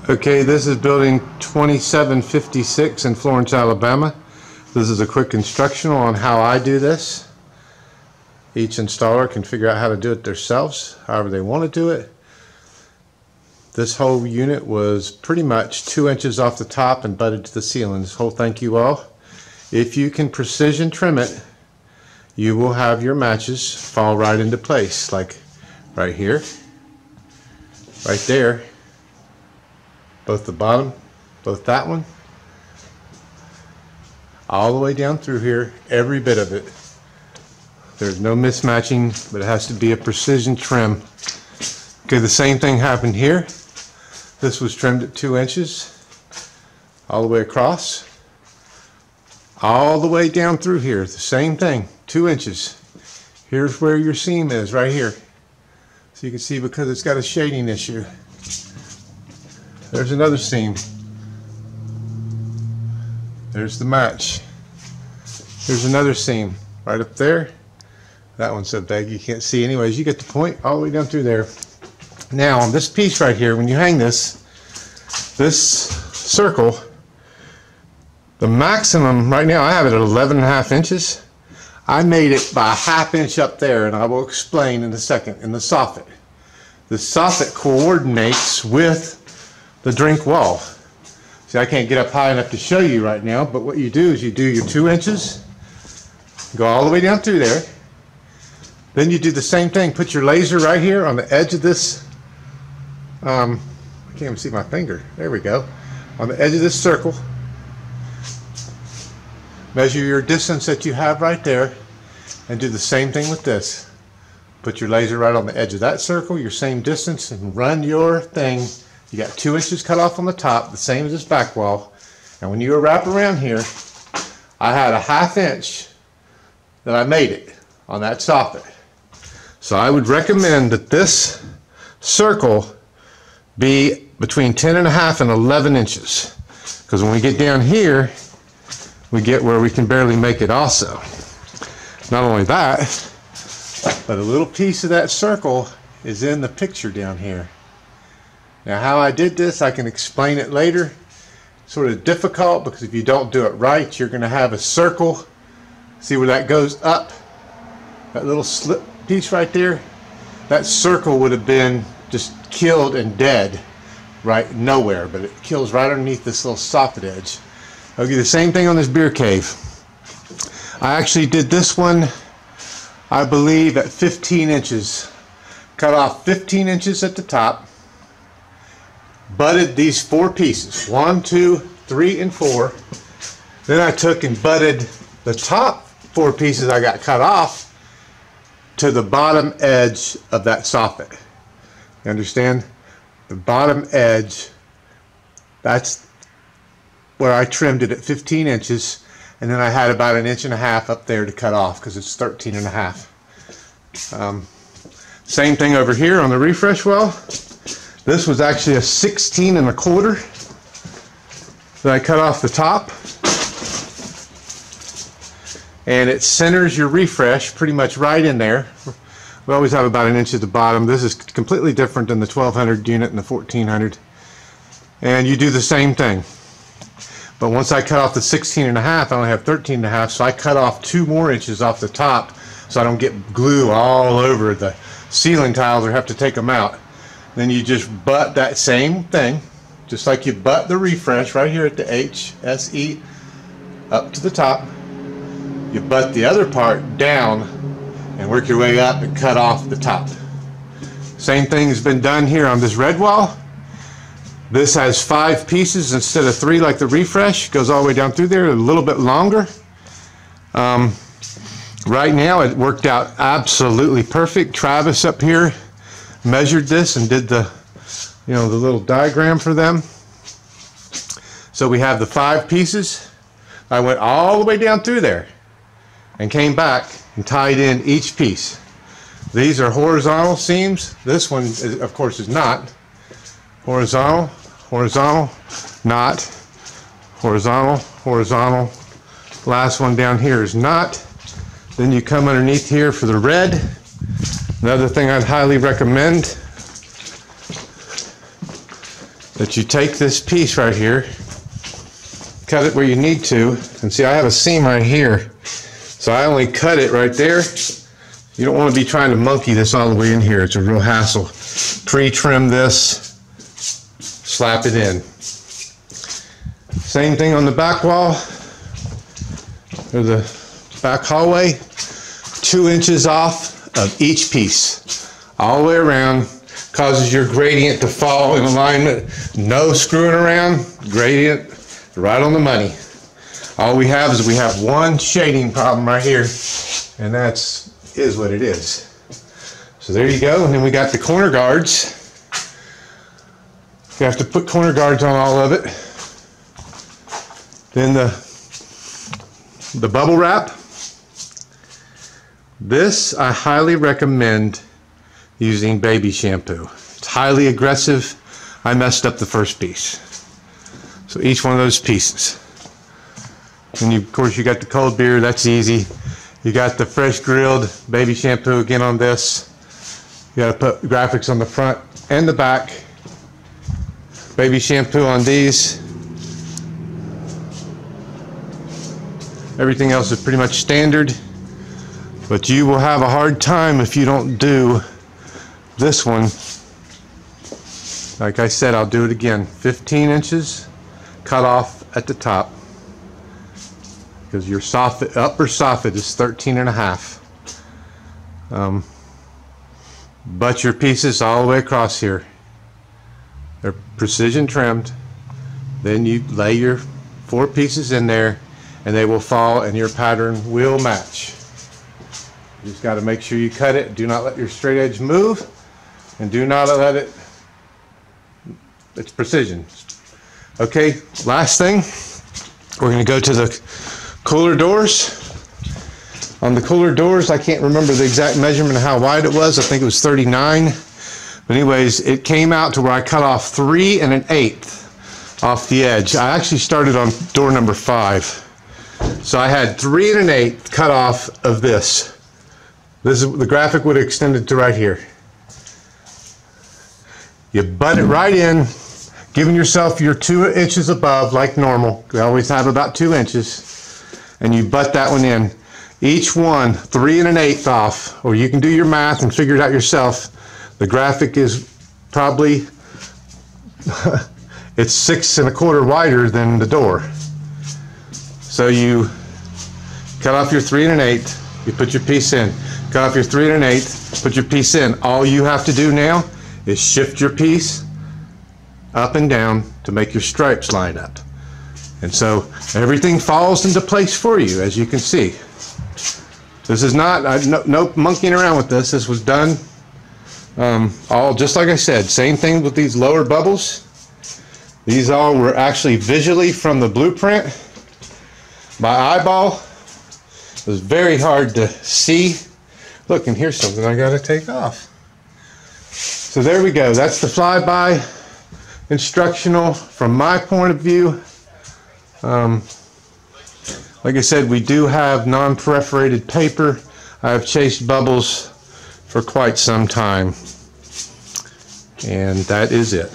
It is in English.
Okay, this is building 2756 in Florence, Alabama. This is a quick instructional on how I do this. Each installer can figure out how to do it themselves, however they want to do it. This whole unit was pretty much 2 inches off the top and butted to the ceiling. This whole thank you all. If you can precision trim it, you will have your matches fall right into place, like right here, right there. Both the bottom, both that one, all the way down through here, every bit of it. There's no mismatching, but it has to be a precision trim. Okay, the same thing happened here. This was trimmed at 2 inches, all the way across, all the way down through here. The same thing, 2 inches. Here's where your seam is, right here. So you can see, because it's got a shading issue. There's another seam. There's the match. Here's another seam right up there. That one's so big you can't see. Anyways, you get the point, all the way down through there. Now on this piece right here, when you hang this circle, the maximum right now, I have it at 11.5 inches. I made it by a 1/2 inch up there, and I will explain in a second, in the soffit. The soffit coordinates with the drink wall. See, I can't get up high enough to show you right now, but what you do is you do your 2 inches, go all the way down through there. Then you do the same thing, put your laser right here on the edge of this, I can't even see my finger, there we go, on the edge of this circle. Measure your distance that you have right there, and do the same thing with this. Put your laser right on the edge of that circle, your same distance, and run your thing. You got 2 inches cut off on the top, the same as this back wall. And when you wrap around here, I had a 1/2 inch that I made it on that soffit. So I would recommend that this circle be between 10.5 and 11 inches. Because when we get down here, we get where we can barely make it also. Not only that, but a little piece of that circle is in the picture down here. Now how I did this, I can explain it later. Sort of difficult, because if you don't do it right, you're going to have a circle. See where that goes up? That little slip piece right there? That circle would have been just killed and dead right nowhere, but it kills right underneath this little soffit edge. I'll do the same thing on this beer cave. I actually did this one, I believe, at 15 inches. Cut off 15 inches at the top. Butted these 4 pieces, 1, 2, 3, and 4. Then I took and butted the top 4 pieces I got cut off to the bottom edge of that soffit. You understand? The bottom edge, that's where I trimmed it at 15 inches, and then I had about 1.5 inches up there to cut off because it's 13.5. Same thing over here on the refresh well. This was actually a 16 1/4 that I cut off the top, and it centers your refresh pretty much right in there. We always have about 1 inch at the bottom. This is completely different than the 1200 unit and the 1400, and you do the same thing. But once I cut off the 16.5, I only have 13.5, so I cut off 2 more inches off the top so I don't get glue all over the ceiling tiles or have to take them out. Then you just butt that same thing, just like you butt the refresh right here at the HSE up to the top. You butt the other part down and work your way up and cut off the top. Same thing has been done here on this red wall. This has 5 pieces instead of 3 like the refresh. Goes all the way down through there, a little bit longer. Right now it worked out absolutely perfect. Travis up here measured this and did the, the little diagram for them. So we have the 5 pieces. I went all the way down through there and came back and tied in each piece. These are horizontal seams. This one, of course, is not. Horizontal, horizontal, not. Horizontal, horizontal. Last one down here is not. Then you come underneath here for the red. Another thing I'd highly recommend that you take this piece right here, cut it where you need to, and see I have a seam right here, so I only cut it right there. You don't want to be trying to monkey this all the way in here. It's a real hassle. Pre-trim this, slap it in. Same thing on the back wall or the back hallway, 2 inches off of each piece, all the way around. Causes your gradient to fall in alignment. No screwing around, gradient right on the money. All we have is we have one shading problem right here, and that's is what it is. So there you go, and then we got the corner guards. You have to put corner guards on all of it. Then the bubble wrap. This I highly recommend using baby shampoo. It's highly aggressive. I messed up the first piece. So each one of those pieces. And of course you got the cold beer, that's easy. You got the fresh grilled baby shampoo again on this. You got to put graphics on the front and the back. Baby shampoo on these. Everything else is pretty much standard. But you will have a hard time if you don't do this one. Like I said, I'll do it again. 15 inches cut off at the top, because your soffit, upper soffit is 13.5. But your pieces all the way across here, they're precision trimmed. Then you lay your 4 pieces in there and they will fall and your pattern will match. You just got to make sure you cut it. Do not let your straight edge move, and do not let it, it's precision. Okay, last thing, we're going to go to the cooler doors. On the cooler doors, I can't remember the exact measurement of how wide it was. I think it was 39. But anyways, it came out to where I cut off 3 1/8 off the edge. I actually started on door number 5. So I had 3 1/8 cut off of this. This is, the graphic would have extended to right here. You butt it right in, giving yourself your 2 inches above like normal. We always have about 2 inches. And you butt that one in. Each one 3 1/8 off, or you can do your math and figure it out yourself. The graphic is probably, it's 6 1/4 wider than the door. So you cut off your 3 1/8, you put your piece in. Cut off your 3 1/8, put your piece in. All you have to do now is shift your piece up and down to make your stripes line up. And so everything falls into place for you, as you can see. This is not, no monkeying around with this. This was done all just like I said. Same thing with these lower bubbles. These all were actually visually from the blueprint. My eyeball was very hard to see. Look, and here's something I gotta take off. So there we go. That's the flyby instructional from my point of view. Like I said, we do have non-perforated paper. I have chased bubbles for quite some time. And that is it.